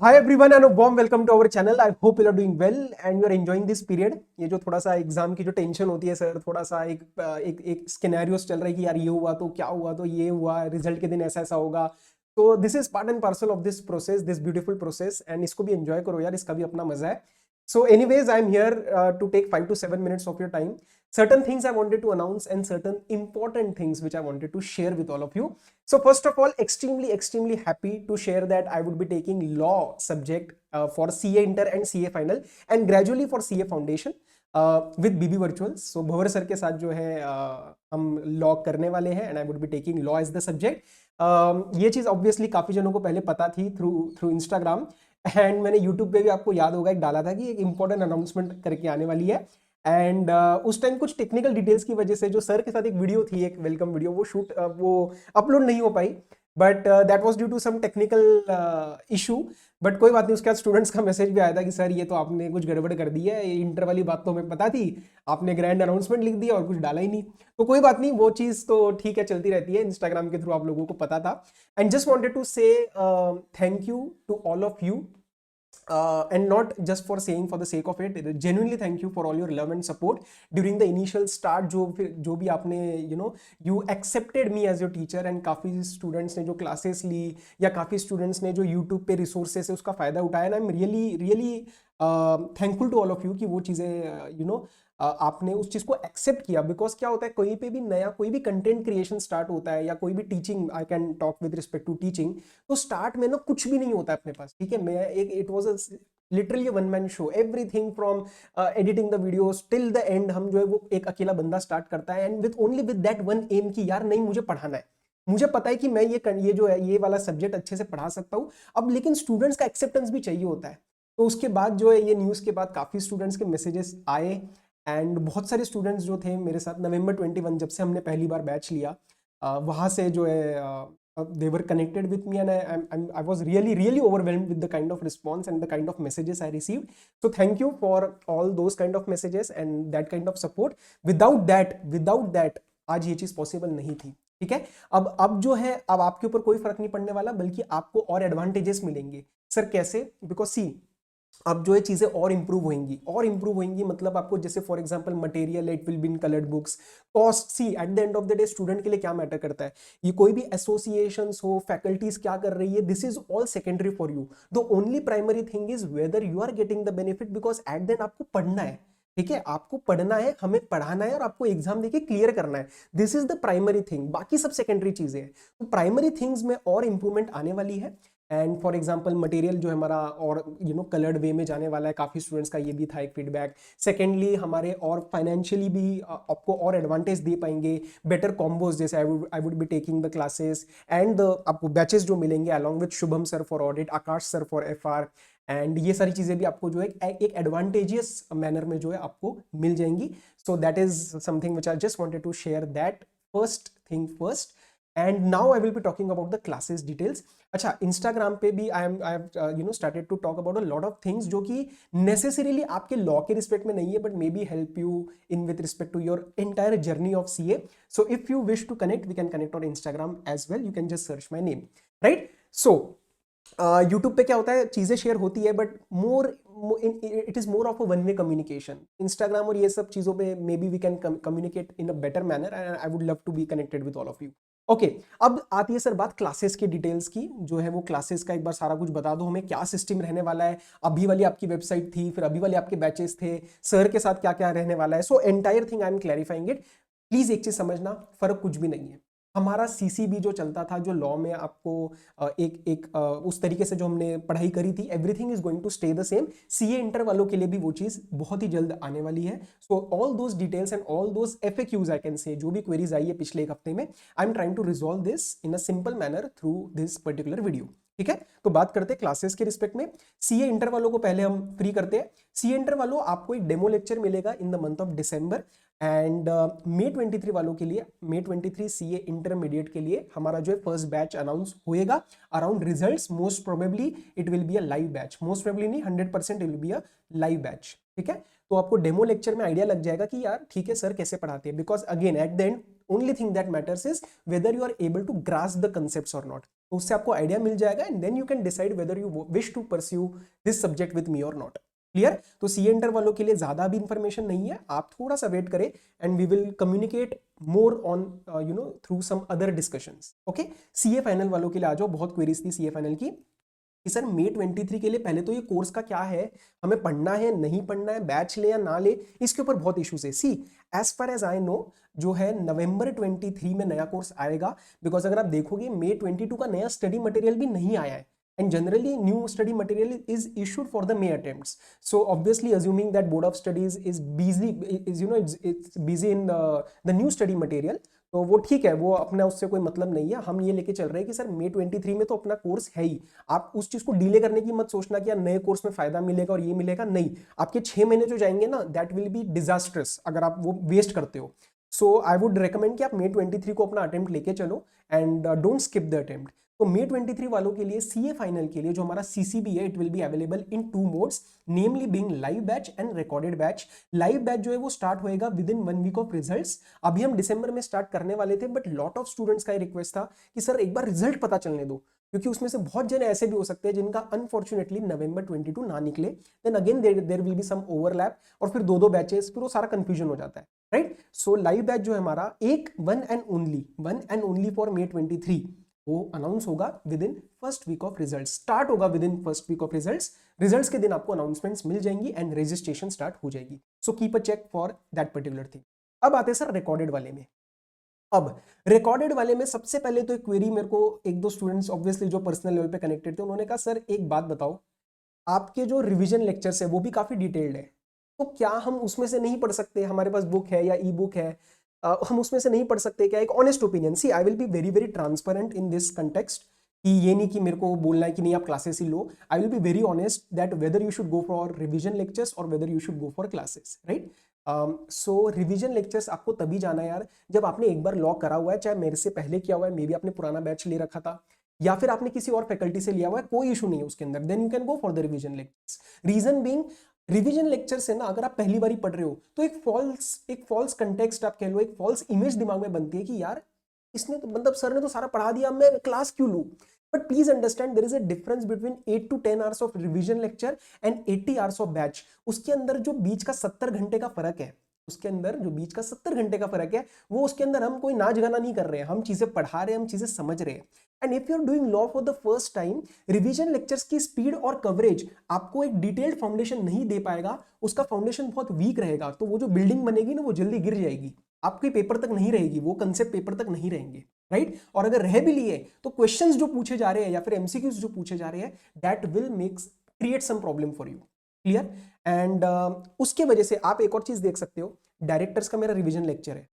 Hi everyone and a warm welcome to our channel. I hope you are doing well and you are enjoying this period. ये जो थोड़ा सा exam की जो tension होती है सर, थोड़ा सा एक स्केनारियोस चल रहा है कि यार ये हुआ तो क्या हुआ, तो ये हुआ, रिजल्ट के दिन ऐसा ऐसा होगा. तो this is part and parcel of this process, this beautiful process, and इसको भी एंजॉय करो यार, इसका भी अपना मजा है. So anyways, I'm here to take 5 to 7 minutes of your time. Certain things I wanted to announce and certain important things which I wanted to share with all of you. So first of all, extremely happy to share that I would be taking law subject for CA Inter and CA Final and gradually for CA Foundation with BB Virtuals. So Bhanwar sir के साथ जो है हम law करने वाले हैं and I would be taking law as the subject. ये चीज़ obviously काफ़ी जनों को पहले पता थी through Instagram. एंड मैंने यूट्यूब पे भी आपको याद होगा एक डाला था कि एक इंपॉर्टेंट अनाउंसमेंट करके आने वाली है. एंड उस टाइम कुछ टेक्निकल डिटेल्स की वजह से जो सर के साथ एक वीडियो थी, एक वेलकम वीडियो, वो अपलोड नहीं हो पाई. But that was due to some technical issue. But कोई बात नहीं, उसके बाद स्टूडेंट्स का मैसेज भी आया था कि सर ये तो आपने कुछ गड़बड़ कर दी है, ये इंटर वाली बात तो हमें पता थी, आपने ग्रैंड अनाउंसमेंट लिख दिया और कुछ डाला ही नहीं. तो कोई बात नहीं, वो चीज़ तो ठीक है, चलती रहती है, इंस्टाग्राम के थ्रू आप लोगों को पता था. And just wanted to say thank you to all of you. And not just for saying for the sake of it, genuinely thank you for all your love and support during the initial start. जो भी आपने you accepted me as your teacher, and काफ़ी students ने जो classes ली या काफ़ी students ने जो YouTube पे resources से उसका फ़ायदा उठाया, and I'm really thankful to all of you कि वो चीज़ें आपने उस चीज़ को एक्सेप्ट किया. बिकॉज क्या होता है, कोई पे भी नया कोई भी कंटेंट क्रिएशन स्टार्ट होता है या कोई भी teaching, I can talk with respect to teaching, तो स्टार्ट में ना कुछ भी नहीं होता है अपने पास. ठीक है, मैं एक it was a literally one man show. Everything from editing the videos till the end हम जो है वो एक अकेला बंदा स्टार्ट करता है, and with that one M की यार नहीं, मुझे पढ़ाना है, मुझे पता है कि मैं ये जो है ये वाला सब्जेक्ट अच्छे से पढ़ा सकता हूँ. अब लेकिन स्टूडेंट्स का एक्सेप्टेंस भी चाहिए होता है. तो उसके बाद जो है ये न्यूज़ के बाद काफ़ी स्टूडेंट्स के मैसेजेस आए, एंड बहुत सारे स्टूडेंट्स जो थे मेरे साथ नवंबर 21 जब से हमने पहली बार बैच लिया, वहाँ से जो है they were connected with me, and I was really overwhelmed with the kind of response and the kind of messages I received. So thank you for all those kind of messages and that kind of support. without that आज ये चीज़ possible नहीं थी. ठीक है, अब जो है, अब आपके ऊपर कोई फर्क नहीं पड़ने वाला, बल्कि आपको और एडवांटेजेस मिलेंगे. सर कैसे? बिकॉज सी, अब जो है चीजें और इंप्रूव होंगी मतलब आपको जैसे for example material, it will be in coloured books. Cost, see at the end of the day student के लिए क्या मैटर करता है, ये कोई भी एसोसिएशंस हो, फैकल्टीज क्या कर रही है, this is all secondary for you. The only primary thing is whether you are getting the benefit, because at the end आपको पढ़ना है. ठीक है, आपको पढ़ना है, हमें पढ़ाना है और आपको एग्जाम देके क्लियर करना है. This is the primary thing, बाकी सब सेकेंडरी चीजें हैं. तो प्राइमरी थिंग्स में और इंप्रूवमेंट आने वाली है. एंड फॉर एग्जाम्पल मटेरियल जो है हमारा और कलर्ड वे में जाने वाला है. काफ़ी स्टूडेंट्स का ये भी था एक फीडबैक. सेकेंडली हमारे और फाइनेंशियली भी आपको और एडवांटेज दे पाएंगे, बेटर कॉम्बोज, जैसे I would be taking the classes and आपको बैचेस जो मिलेंगे along with Shubham sir for audit, Akash sir for FR, and ये सारी चीज़ें भी आपको जो है एक एडवांटेजियस मैनर में जो है आपको मिल जाएंगी. So that is something which I just wanted to share that first thing first. And now I will be talking about the classes details. अच्छा, इंस्टाग्राम पे भी I have started to talk about a lot of things जो कि necessarily आपके law के respect में नहीं है, but may be help you in with respect to your entire journey of CA. So if you wish to connect, we can connect on Instagram as well. You can just search my name, right. So YouTube पे क्या होता है, चीजें share होती है, but it is more of a one way communication. Instagram और ये सब चीजों पे may be we can communicate in a better manner, and I would love to be connected with all of you. Okay, अब आती है sir बात classes के डिटेल्स की. जो है वो क्लासेस का एक बार सारा कुछ बता दो हमें, क्या सिस्टम रहने वाला है. अभी वाली आपकी वेबसाइट थी, फिर अभी वाले आपके बैचेस थे, सर के साथ क्या क्या रहने वाला है. So entire thing I am clarifying it. Please एक चीज समझना, फर्क कुछ भी नहीं है. हमारा सीसीबी जो चलता था, जो लॉ में आपको उस तरीके से जो हमने पढ़ाई करी थी, everything is going to stay the same. CA inter वालों के लिए भी वो चीज बहुत ही जल्द आने वाली है. So all those details and all those FAQs I can say, जो भी क्वेरीज आई है पिछले एक हफ्ते में, I am trying to resolve this in a simple manner through this particular video. ठीक है, तो बात करते हैं क्लासेस के रिस्पेक्ट में. सीए इंटर वालों को पहले हम फ्री करते हैं. सीए इंटर वालों, आपको एक डेमो लेक्चर मिलेगा in the month of December. And मे 23 वालों के लिए, मे 23 सीए इंटरमीडिएट के लिए हमारा जो है फर्स्ट बैच अनाउंस होएगा around results. Most probably it will be a live batch, most probably नहीं, 100% it will be a live batch. ठीक है, तो आपको डेमो लेक्चर में आइडिया लग जाएगा कि यार ठीक है सर कैसे पढ़ाते हैं. Because again at the end only thing that matters is whether you are able to grasp the concepts और नॉट. तो उससे आपको आइडिया मिल जाएगा and then you can decide whether you wish to pursue this subject with me और not. Clear? तो सी enter वालों के लिए ज्यादा भी इंफॉर्मेशन नहीं है, आप थोड़ा सा वेट करें and we will communicate more on through some other discussions. Okay, CA final वालों के लिए आ जाओ। बहुत क्वेरीज थी सीए फाइनल की कि सर मई 23 के लिए पहले तो ये कोर्स का क्या है, हमें पढ़ना है नहीं पढ़ना है, बैच ले या ना ले, इसके ऊपर बहुत इश्यूज है। See as far as I know जो है नवंबर 23 में नया कोर्स आएगा, बिकॉज अगर आप देखोगे मई 22 का नया स्टडी मटेरियल भी नहीं आया है and generally new study material is issued for the May attempts, so obviously assuming that board of studies is busy, is it's busy in the new study material, तो वो ठीक है, वो अपना उससे कोई मतलब नहीं है। हम ये लेके चल रहे हैं कि सर मई 23 में तो अपना कोर्स है ही, आप उस चीज को डिले करने की मत सोचना कि यार नए कोर्स में फायदा मिलेगा और ये मिलेगा, नहीं, आपके 6 महीने जो जाएंगे ना दैट विल बी डिजास्ट्रस अगर आप वो वेस्ट करते हो। सो आई वुड रिकमेंड कि आप मई 23 को अपना अटेम्प्ट लेके चलो and don't skip the attempt. तो मई 23 वालों के लिए सीए फाइनल के लिए जो हमारा सीसीबी है, it will be available in 2 modes, namely being live batch and recorded batch. Live batch जो है वो स्टार्ट होएगा within 1 week of results. अभी हम दिसंबर में स्टार्ट करने वाले थे, बट लॉट ऑफ स्टूडेंट्स का रिक्वेस्ट था कि सर एक बार रिजल्ट पता चलने दो, क्योंकि उसमें से बहुत जने ऐसे भी हो सकते हैं जिनका अनफॉर्चुनेटली नवंबर 22 ना निकले, then again there will be some overlap और फिर 2-2 बैचेस, फिर वो सारा कंफ्यूजन हो जाता है, राइट? सो लाइव बैच जो है हमारा एक one and only for May 23, वो अनाउंस होगा within first week of results, start होगा within first week of results के दिन आपको अनाउंसमेंट्स मिल जाएंगी एंड रजिस्ट्रेशन स्टार्ट हो जाएगी। So keep a check for that particular thing. अब आते हैं सर रिकॉर्डेड वाले में। अब रिकॉर्डेड वाले में सबसे पहले तो एक क्वेरी मेरे को 1-2 स्टूडेंट्स ऑब्वियसली जो पर्सनल लेवल पे कनेक्टेड थे, उन्होंने कहा सर एक बात बताओ, आपके जो रिवीजन लेक्चर्स है वो भी काफी डिटेल्ड है, तो क्या हम उसमें से नहीं पढ़ सकते? हमारे पास बुक है या ई बुक है, हम उसमें से नहीं पढ़ सकते क्या? एक honest opinion. See I will be very very transparent in this context, कि ये नहीं कि मेरे को बोलना है कि नहीं आप क्लासेस ही लो। I will be very honest that whether you should go for revision lectures और whether you should go for classes, right? So revision lectures आपको तभी जाना है यार जब आपने एक बार लॉ करा हुआ है, चाहे मेरे से पहले किया हुआ है, मे बी आपने पुराना बैच ले रखा था या फिर आपने किसी और फैकल्टी से लिया हुआ है, कोई इशू नहीं है उसके अंदर, then you can go for the revision lectures. Reason being revision lecture से ना अगर आप पहली बार पढ़ रहे हो तो एक फॉल्स कंटेक्स्ट आप कह लो, एक फॉल्स इमेज दिमाग में बनती है कि यार इसने तो मतलब सर ने तो सारा पढ़ा दिया, मैं क्लास क्यों लूं? But please understand there is a difference between 8 to 10 hours of revision lecture and 80 hours of batch. उसके अंदर जो बीच का 70 घंटे का फर्क है, उसके अंदर जो बीच का 70 घंटे का फर्क है, वो उसके अंदर हम कोई नाच गाना नहीं कर रहे हैं, हम चीजें पढ़ा रहे हैं, हम चीजें समझ रहे हैं। And if you are doing law for the first time, revision lectures की स्पीड और कवरेज आपको एक डिटेल्ड फाउंडेशन नहीं दे पाएगा, उसका फाउंडेशन बहुत वीक रहेगा, तो वो जो बिल्डिंग बनेगी ना वो जल्दी गिर जाएगी, आपके पेपर तक नहीं रहेगी, वो कंसेप्ट पेपर तक नहीं रहेंगे, राइट? और अगर रह भी लिए तो क्वेश्चंस जो पूछे जा रहे हैं या फिर एमसीक्यूज जो पूछे जा रहे हैं, that will create some problem for you. Clear? And उसके वजह से आप एक और चीज देख सकते हो, डायरेक्टर्स का मेरा रिवीजन लेक्चर है,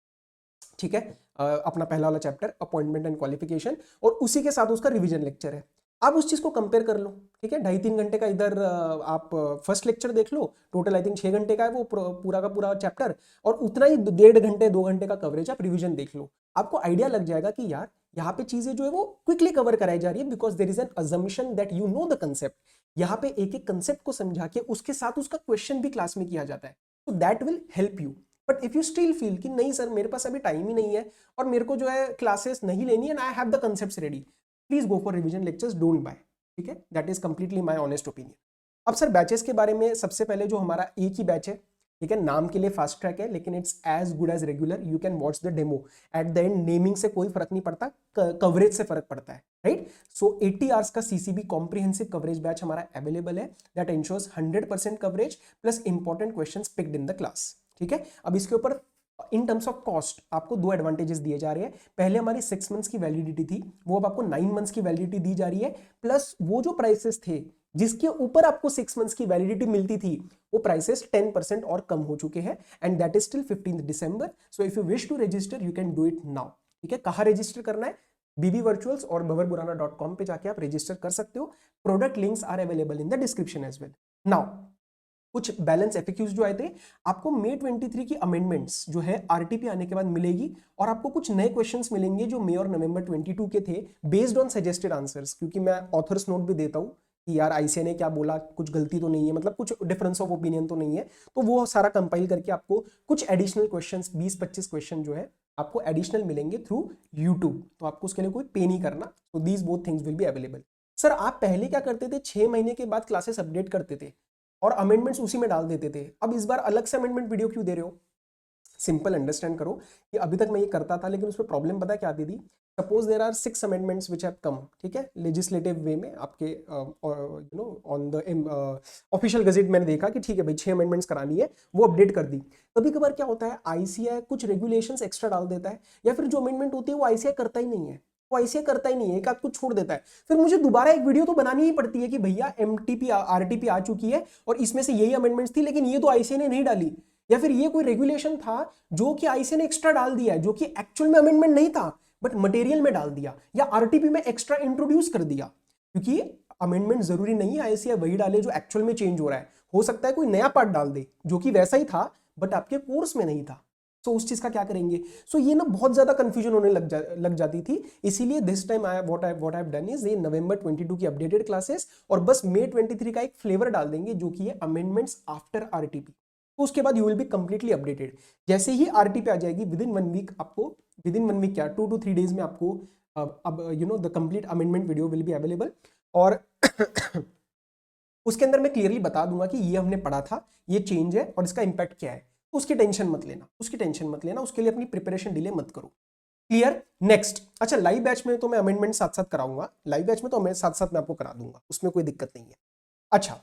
ठीक है, अपना पहला वाला चैप्टर अपॉइंटमेंट एंड क्वालिफिकेशन, और उसी के साथ उसका रिवीजन लेक्चर है। आप उस चीज को कंपेयर कर लो, ठीक है, 2.5-3 घंटे का इधर आप फर्स्ट लेक्चर देख लो, टोटल आई थिंक 6 घंटे का है वो पूरा का पूरा चैप्टर, और उतना ही 1.5 घंटे 2 घंटे का कवरेज आप रिवीजन देख लो, आपको आइडिया लग जाएगा कि यार यहाँ पे चीजें जो है वो क्विकली कवर कराई जा रही है, because there is an assumption that you know the concept. यहाँ पे एक एक कंसेप्ट को समझा के उसके साथ उसका क्वेश्चन भी क्लास में किया जाता है, तो that will help you. But if you still feel कि नहीं सर मेरे पास अभी टाइम ही नहीं है और मेरे को जो है क्लासेस नहीं लेनी है, I have the concepts ready, please go for revision lectures, don't buy, ठीक है? That is completely my honest opinion. अब सर बैचेस के बारे में सबसे पहले जो हमारा एक ही बैच है, ठीक है, नाम के लिए फास्ट ट्रैक है लेकिन it's as good as regular, you can watch the demo at the end, naming से कोई फर्क नहीं पड़ता, कवरेज से फर्क पड़ता है, राइट? सो 80 आवर्स का सीसीबी कॉम्प्रिहेंसिव कवरेज बैच हमारा अवेलेबल है, that ensures 100% coverage plus important questions picked in the class, ठीक है? अब इसके ऊपर इन टर्म्स ऑफ कॉस्ट आपको 2 एडवांटेजेस दिए जा रहे हैं। पहले हमारी 6 मंथ्स की वैलिडिटी थी, वो अब आपको 9 मंथ्स की वैलिडिटी दी जा रही है, प्लस वो जो प्राइसेस थे जिसके ऊपर आपको 6 मंथ्स की वैलिडिटी मिलती थी, वो प्राइसेस 10% और कम हो चुके हैं, एंड दैट इज टिल 15 दिसंबर। So if you wish to register you can do it now, ठीक है? कहाँ रजिस्टर करना है? बीबी वर्चुअल्स और bhavarburana.com पे जाके आप रजिस्टर कर सकते हो। Product links are available in the description as well. Now कुछ बैलेंस एफएक्यूज जो आए थे, आपको मई 23 की अमेंडमेंट्स जो है आरटीपी आने के बाद मिलेगी, और आपको कुछ नए क्वेश्चंस मिलेंगे जो मई और नवंबर 22 के थे, बेस्ड ऑन सजेस्टेड आंसर्स, क्योंकि मैं ऑथर्स नोट भी देता हूं कि यार आईसीए ने क्या बोला, कुछ गलती तो नहीं है, मतलब कुछ डिफरेंस ऑफ ओपिनियन तो नहीं है, तो वो सारा कंपाइल करके आपको कुछ एडिशनल क्वेश्चंस 20-25 क्वेश्चन जो है आपको एडिशनल मिलेंगे थ्रू यूट्यूब, तो आपको उसके लिए कोई पे नहीं करना। तो these both things will be available. Sir आप पहले क्या करते थे, 6 महीने के बाद क्लासेस अपडेट करते थे और अमेंडमेंट्स उसी में डाल देते थे, अब इस बार अलग से अमेंडमेंट वीडियो क्यों दे रहे हो? सिंपल अंडरस्टैंड करो कि अभी तक मैं ये करता था, लेकिन उसमें प्रॉब्लम पता क्या आती थी। Suppose there are 6 amendments which have come, ठीक है, लेजिस्लेटिव वे में आपके you know on the official gazette मैंने देखा कि ठीक है भाई 6 अमेंडमेंट्स करानी है, वो अपडेट कर दी। कभी कभार क्या होता है, आईसीआई कुछ रेगुलेशंस एक्स्ट्रा डाल देता है, या फिर जो अमेंडमेंट होती है वो आईसीआई करता ही नहीं है, वो आईसीआई करता ही नहीं है, एक आध कुछ छोड़ देता है। फिर मुझे दोबारा एक वीडियो तो बनानी ही पड़ती है कि भैया एमटीपी आरटीपी आ चुकी है और इसमें से यही अमेंडमेंट्स थी, लेकिन ये तो आईसीआई ने नहीं डाली, या फिर ये कोई रेगुलेशन था जो कि आईसीआई ने एक्स्ट्रा डाल दिया है, जो कि एक्चुअल में अमेंडमेंट नहीं था बट मटेरियल में डाल दिया, या आरटीपी में एक्स्ट्रा इंट्रोड्यूस कर दिया। क्योंकि अमेंडमेंट जरूरी नहीं है आईसीआई वही डाले जो एक्चुअल में चेंज हो रहा है, हो सकता है कोई नया पार्ट डाल दे जो कि वैसा ही था बट आपके कोर्स में नहीं था। तो उस चीज का क्या करेंगे? सो ये ना बहुत ज्यादा कंफ्यूजन होने लग जाती थी, इसीलिए this time I what I have done is ये नवंबर 22 की अपडेटेड क्लासेस और बस मई 23 का एक फ्लेवर डाल देंगे जो कि है अमेंडमेंट्स आफ्टर आरटीपी। तो उसके बाद you will be completely updated. जैसे ही आरटीपी आ जाएगी विद इन 1 वीक आपको, विद इन 1 वीक क्या 2 to 3 डेज में आपको अब you know the complete amendment video will be available. और उसके अंदर मैं क्लियरली बता दूंगा कि ये हमने पढ़ा था, ये चेंज है और इसका इंपैक्ट क्या है। तो उसकी टेंशन मत लेना, उसकी टेंशन मत लेना, उसके लिए अपनी प्रिपरेशन डिले मत करो। क्लियर? नेक्स्ट, अच्छा लाइव बैच में तो मैं अमेंडमेंट साथ साथ कराऊंगा, लाइव बैच में तो मैं साथ साथ मैं आपको करा दूंगा, उसमें कोई दिक्कत नहीं है। अच्छा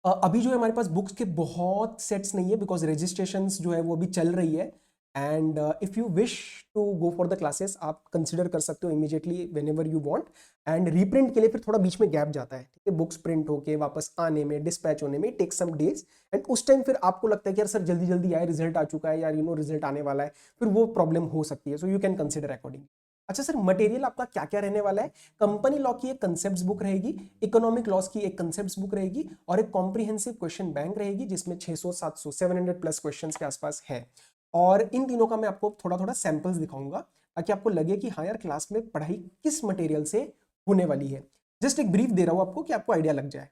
अभी जो है हमारे पास बुक्स के बहुत सेट्स नहीं है बिकॉज रजिस्ट्रेशंस जो है वो अभी चल रही है। And if you wish to go for the classes आप कंसिडर कर सकते हो immediately whenever you want. And reprint के लिए फिर थोड़ा बीच में गैप जाता है, ठीक है, बुक्स प्रिंट होके वापस आने में, डिस्पैच होने में टेक सम डेज। एंड उस टाइम फिर आपको लगता है कि यार सर जल्दी जल्दी आए, रिजल्ट आ चुका है यार, यू नो रिजल्ट आने वाला है, फिर वो प्रॉब्लम हो सकती है। So you can consider according. अच्छा सर मटेरियल आपका क्या क्या रहने वाला है? कंपनी लॉ की एक कंसेप्ट बुक रहेगी, इकोनॉमिक लॉस की एक कंसेप्ट बुक रहेगी और एक कॉम्प्रिहेंसिव क्वेश्चन बैंक रहेगी जिसमें 600 700 700 प्लस क्वेश्चंस के आसपास है। और इन तीनों का मैं आपको थोड़ा थोड़ा सैंपल्स दिखाऊंगा ताकि आपको लगे कि हाँ यार क्लास में पढ़ाई किस मटेरियल से होने वाली है। जस्ट एक ब्रीफ दे रहा हूं आपको कि आपको आइडिया लग जाए।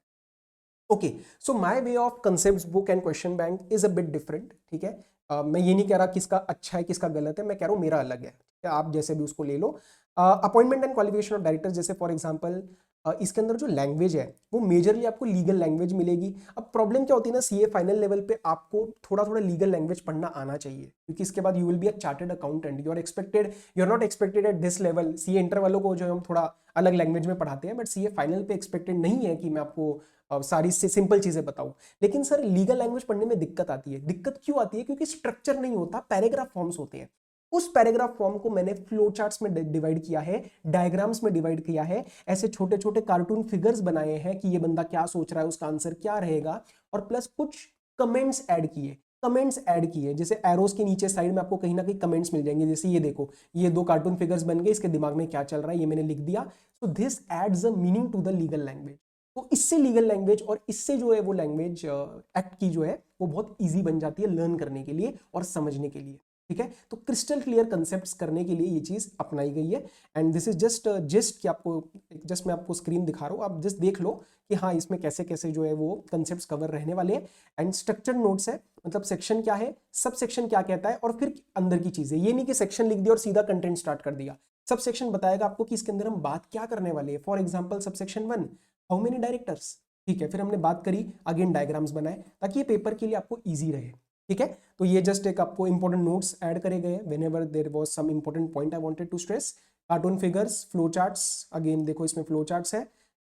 Okay, so my way of concept book and question bank is a bit different, ठीक है। मैं ये नहीं कह रहा किसका अच्छा है किसका गलत है, मैं कह रहा हूँ मेरा अलग है, आप जैसे भी उसको ले लो। Appointment and qualification of director जैसे फॉर एग्जांपल इसके अंदर जो लैंग्वेज है वो मेजरली आपको लीगल लैंग्वेज मिलेगी। अब प्रॉब्लम क्या होती है ना, सीए फाइनल लेवल पे आपको थोड़ा थोड़ा लीगल लैंग्वेज पढ़ना आना चाहिए क्योंकि इसके बाद you will be a chartered accountant. You are expected, you are not expected at this level. CA inter वालों को जो हम थोड़ा अलग लैंग्वेज में पढ़ाते हैं, बट सीए फाइनल पे एक्सपेक्टेड नहीं है कि मैं आपको सारी से सिंपल चीजें बताऊं। लेकिन सर लीगल लैंग्वेज पढ़ने में दिक्कत आती है। दिक्कत क्यों आती है? क्योंकि स्ट्रक्चर नहीं होता, पैराग्राफ फॉर्म्स होते हैं। उस पैराग्राफ फॉर्म को मैंने फ्लो चार्ट्स में डिवाइड किया है, डायग्राम्स में डिवाइड किया है, ऐसे छोटे छोटे कार्टून फिगर्स बनाए हैं कि ये बंदा क्या सोच रहा है, उसका आंसर क्या रहेगा, और प्लस कुछ कमेंट्स ऐड किए। कमेंट्स ऐड किए जैसे एरोस के नीचे साइड में आपको कहीं ना कहीं कमेंट्स मिल जाएंगे, जैसे ये देखो ये 2 कार्टून फिगर्स बन गए, इसके दिमाग में क्या चल रहा है ये मैंने लिख दिया। So this adds a meaning to the legal language. तो इससे लीगल लैंग्वेज और इससे जो है वो लैंग्वेज एक्ट की जो है वो बहुत इजी बन जाती है लर्न करने के लिए और समझने के लिए, ठीक है। तो क्रिस्टल क्लियर कंसेप्ट्स करने के लिए ये चीज अपनाई गई है। एंड दिस इज जस्ट कि आपको जस्ट मैं आपको स्क्रीन दिखा रहा हूँ, आप जस्ट देख लो कि हाँ इसमें कैसे कैसे जो है वो कंसेप्ट्स कवर रहने वाले हैं। एंड स्ट्रक्चर्ड नोट्स है, मतलब सेक्शन क्या है, सब सेक्शन क्या कहता है, और फिर अंदर की चीजें। ये नहीं कि सेक्शन लिख दिया और सीधा कंटेंट स्टार्ट कर दिया। सब सेक्शन बताएगा आपको कि इसके अंदर हम बात क्या करने वाले हैं। For example sub section 1 how many directors, ठीक है, फिर हमने बात करी, अगेन डायग्राम्स बनाए ताकि ये पेपर के लिए आपको ईजी रहे, ठीक है। तो ये जस्ट एक आपको इंपॉर्टेंट नोट्स ऐड करे गए whenever there was some important point I wanted to stress. Cartoon figures, flow charts, again देखो इसमें फ्लो चार्ट्स है,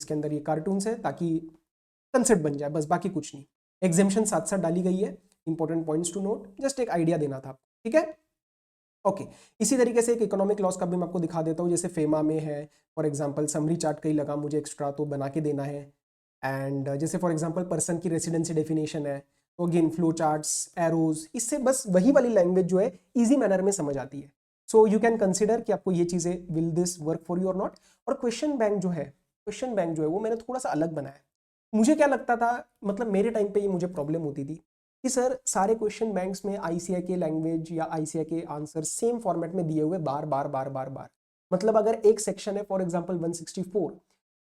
इसके अंदर ये कार्टून्स है ताकि कंसेप्ट बन जाए, बस बाकी कुछ नहीं। एग्जाम्शन साथ साथ डाली गई है, important points to note, just एक आइडिया देना था, ठीक है। ओके इसी तरीके से एक इकोनॉमिक लॉस का भी मैं आपको दिखा देता हूँ, जैसे फेमा में है फॉर एग्जांपल समरी चार्ट कहीं लगा मुझे एक्स्ट्रा तो बना के देना है। एंड जैसे फॉर एग्जांपल पर्सन की रेसिडेंसी डेफिनेशन है, तो अगेन फ्लो चार्ट्स, एरोज, इससे बस वही वाली लैंग्वेज जो है इजी मैनर में समझ आती है। सो यू कैन कंसिडर कि आपको ये चीजें will this work for you और नॉट। और क्वेश्चन बैंक जो है, क्वेश्चन बैंक जो है वो मैंने थोड़ा सा अलग बनाया है। मुझे क्या लगता था, मतलब मेरे टाइम पे ये मुझे प्रॉब्लम होती थी कि सर सारे क्वेश्चन बैंक्स में आईसीआई के लैंग्वेज या आईसीआई के आंसर सेम फॉर्मेट में दिए हुए बार बार बार बार बार। मतलब अगर एक सेक्शन है फॉर एग्जांपल 164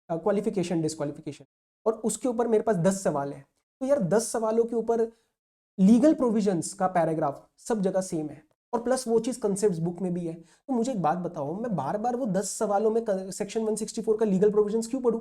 क्वालिफिकेशन डिस्क्वालिफिकेशन, और उसके ऊपर मेरे पास 10 सवाल है, तो यार 10 सवालों के ऊपर लीगल प्रोविजंस का पैराग्राफ सब जगह सेम है। और प्लस वो चीज कंसेप्ट बुक में भी है। तो मुझे एक बात बताओ, मैं बार बार वो 10 सवालों में सेक्शन 164 का लीगल प्रोविजंस क्यों पढूं,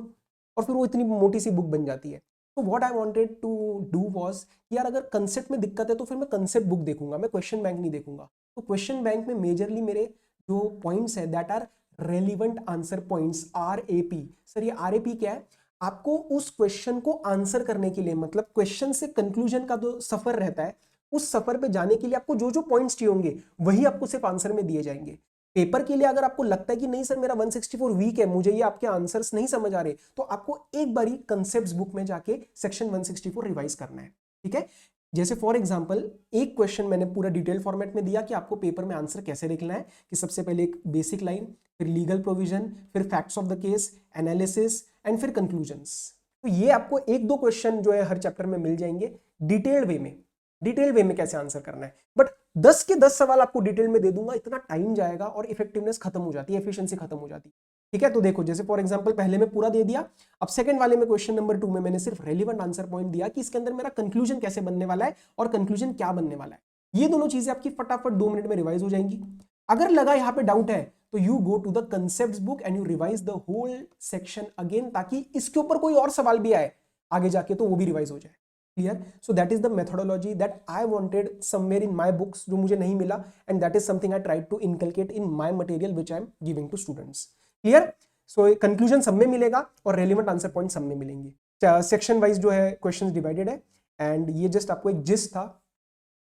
और फिर वो इतनी मोटी सी बुक बन जाती है। तो what I wanted to do was, यार अगर कंसेप्ट में दिक्कत है तो फिर मैं कंसेप्ट बुक देखूंगा, मैं क्वेश्चन बैंक नहीं देखूंगा। तो क्वेश्चन बैंक में मेजरली मेरे जो पॉइंट्स है that are relevant answer points, RAP। Sir ये RAP क्या है? आपको उस क्वेश्चन को आंसर करने के लिए, मतलब क्वेश्चन से कंक्लूजन का जो सफर रहता है, उस सफर पे जाने के लिए आपको जो जो पॉइंट्स चाहिए होंगे वही आपको सिर्फ आंसर में दिए जाएंगे। पेपर के लिए अगर आपको लगता है कि नहीं सर मेरा 164 वीक है, मुझे ये आपके आंसर्स नहीं समझ आ रहे, तो आपको एक बारी कंसेप्ट बुक में जाके सेक्शन 164 रिवाइज करना है। ठीक है, जैसे फॉर एग्जांपल एक क्वेश्चन मैंने पूरा डिटेल फॉर्मेट में दिया कि आपको पेपर में आंसर कैसे लिखना है, कि सबसे पहले एक बेसिक लाइन, फिर लीगल प्रोविजन, फिर facts of the case, analysis and फिर कंक्लूजन्स। तो ये आपको एक दो क्वेश्चन जो है हर चैप्टर में मिल जाएंगे डिटेल्ड वे में, डिटेल वे में कैसे आंसर करना है। बट 10 के 10 सवाल आपको डिटेल में दे दूंगा, इतना टाइम जाएगा और इफेक्टिवनेस खत्म हो जाती है, एफिशिएंसी खत्म हो जाती है। ठीक है, तो देखो जैसे फॉर एग्जांपल पहले में पूरा दे दिया, अब सेकंड वाले में क्वेश्चन नंबर 2 में मैंने सिर्फ रेलिवेंट आंसर पॉइंट दिया कि इसके अंदर मेरा कंक्लूजन कैसे बनने वाला है और कंक्लूजन क्या बनने वाला है। ये दोनों चीजें आपकी फटाफट 2 मिनट में रिवाइज हो जाएंगी। अगर लगा यहाँ पे डाउट है तो you go to the concept book and you revise the whole section again, ताकि इसके ऊपर कोई और सवाल भी आए आगे जाके तो वो भी रिवाइज हो जाए। Clear? So that is the methodology that I wanted somewhere in my books, जो मुझे नहीं मिला, and that is something I tried to inculcate in my material which I am giving to students. Clear? So conclusion सब में मिलेगा और relevant answer point सब में मिलेंगे। सेक्शन वाइज जो है क्वेश्चंस डिवाइडेड है, एंड ये जस्ट आपको एक जिस्ट था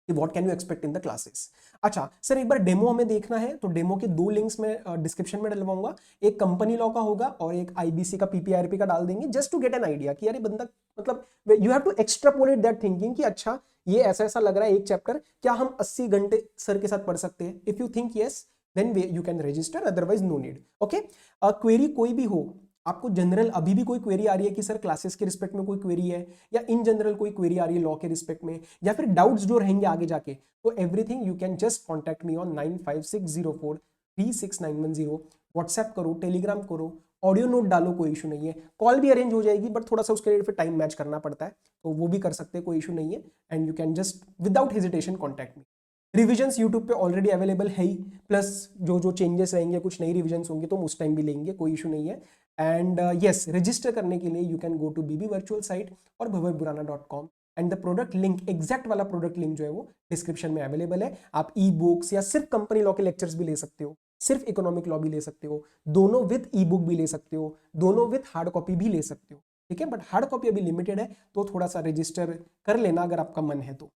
कि what can you expect in the classes. अच्छा सर, एक बार डेमो हमें देखना है तो डेमो के 2 लिंक्स में डिस्क्रिप्शन में डलवाऊंगा, एक कंपनी लॉ का होगा और एक IBC का PPIRP का डाल देंगे, just to get an idea कि यार ये बंदा, मतलब you have to extrapolate that thinking कि अच्छा ये ऐसा ऐसा लग रहा है एक चैप्टर, क्या हम 80 घंटे सर के साथ पढ़ सकते हैं? If you think yes then you can register, otherwise no need. Okay, query कोई भी हो, आपको जनरल अभी भी कोई क्वेरी आ रही है कि सर क्लासेस के रिस्पेक्ट में कोई क्वेरी है, या इन जनरल कोई क्वेरी आ रही है लॉ के रिस्पेक्ट में, या फिर डाउट्स जो रहेंगे आगे जाके, तो everything you can just contact me on 9560436910। WhatsApp करो, टेलीग्राम करो, ऑडियो नोट डालो, कोई इशू नहीं है। कॉल भी अरेंज हो जाएगी बट थोड़ा सा उसके लिए फिर टाइम मैच करना पड़ता है, तो वो भी कर सकते हैं, कोई इशू नहीं है। And you can just without hesitation contact me. Revisions YouTube पे ऑलरेडी अवेलेबल है ही, प्लस जो जो चेंजेस रहेंगे, कुछ नई रिविजन्स होंगे तो हम उस टाइम भी लेंगे, कोई इशू नहीं है। एंड यस, रजिस्टर करने के लिए you can go to BB virtual site और bhavatburana.com, and the product link, exact वाला प्रोडक्ट लिंक जो है वो डिस्क्रिप्शन में अवेलेबल है। आप ई बुक्स या सिर्फ कंपनी लॉ के लेक्चर्स भी ले सकते हो, सिर्फ इकोनॉमिक लॉ भी ले सकते हो, दोनों विद ई बुक भी ले सकते हो, दोनों विद हार्ड कॉपी भी ले सकते हो। ठीक है, बट हार्ड कॉपी अभी लिमिटेड है तो थोड़ा सा रजिस्टर कर लेना अगर आपका मन है तो।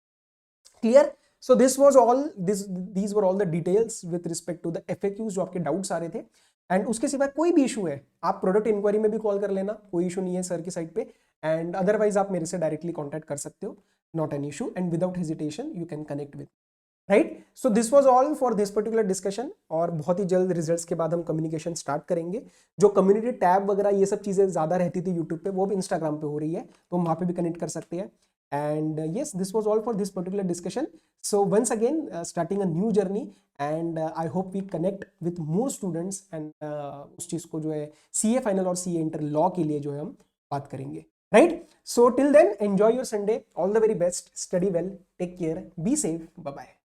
Clear? So this was all, these were all the details with respect to the FAQs जो आपके डाउट्स आ रहे थे। एंड उसके सिवाय कोई भी इशू है आप प्रोडक्ट इंक्वायरी में भी कॉल कर लेना, कोई इशू नहीं है सर की साइड पे। एंड अदरवाइज आप मेरे से डायरेक्टली कांटेक्ट कर सकते हो, not an issue, and without hesitation you can connect with, right? So this was all for this particular discussion, और बहुत ही जल्द रिजल्ट्स के बाद हम कम्युनिकेशन स्टार्ट करेंगे। जो कम्युनिटी टैब वगैरह ये सब चीज़ें ज़्यादा रहती थी यूट्यूब पे, वो भी इंस्टाग्राम पे हो रही है, तो हम वहाँ पे भी कनेक्ट कर सकते हैं। And yes, this was all for this particular discussion. So once again, starting a new journey, and I hope we connect with more students, and उस चीज़ को जो है CA फाइनल और CA इंटर लॉ के लिए जो है हम बात करेंगे, right? So till then, enjoy your Sunday. All the very best. Study well. Take care. Be safe. Bye bye.